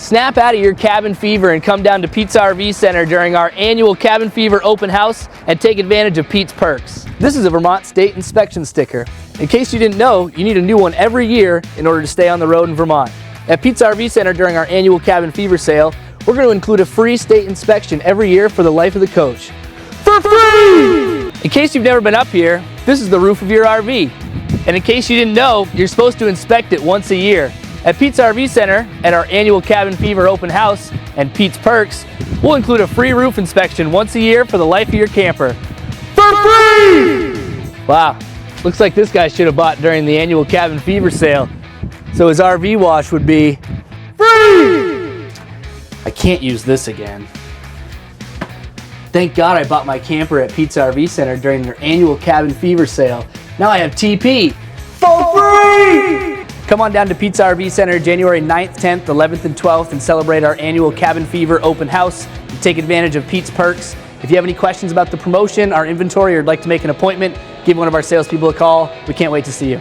Snap out of your cabin fever and come down to Pete's RV Center during our annual Cabin Fever open house and take advantage of Pete's perks. This is a Vermont State Inspection sticker. In case you didn't know, you need a new one every year in order to stay on the road in Vermont. At Pete's RV Center during our annual Cabin Fever sale, we're going to include a free state inspection every year for the life of the coach. For free! In case you've never been up here, this is the roof of your RV. And in case you didn't know, you're supposed to inspect it once a year. At Pete's RV Center, at our annual Cabin Fever open house, and Pete's Perks, we'll include a free roof inspection once a year for the life of your camper. For free! Wow, looks like this guy should have bought during the annual Cabin Fever sale, so his RV wash would be free! I can't use this again. Thank God I bought my camper at Pete's RV Center during their annual Cabin Fever sale. Now I have TP for free! Come on down to Pete's RV Center January 9th, 10th, 11th, and 12th and celebrate our annual Cabin Fever open house and take advantage of Pete's Perks. If you have any questions about the promotion, our inventory, or would like to make an appointment, give one of our salespeople a call. We can't wait to see you.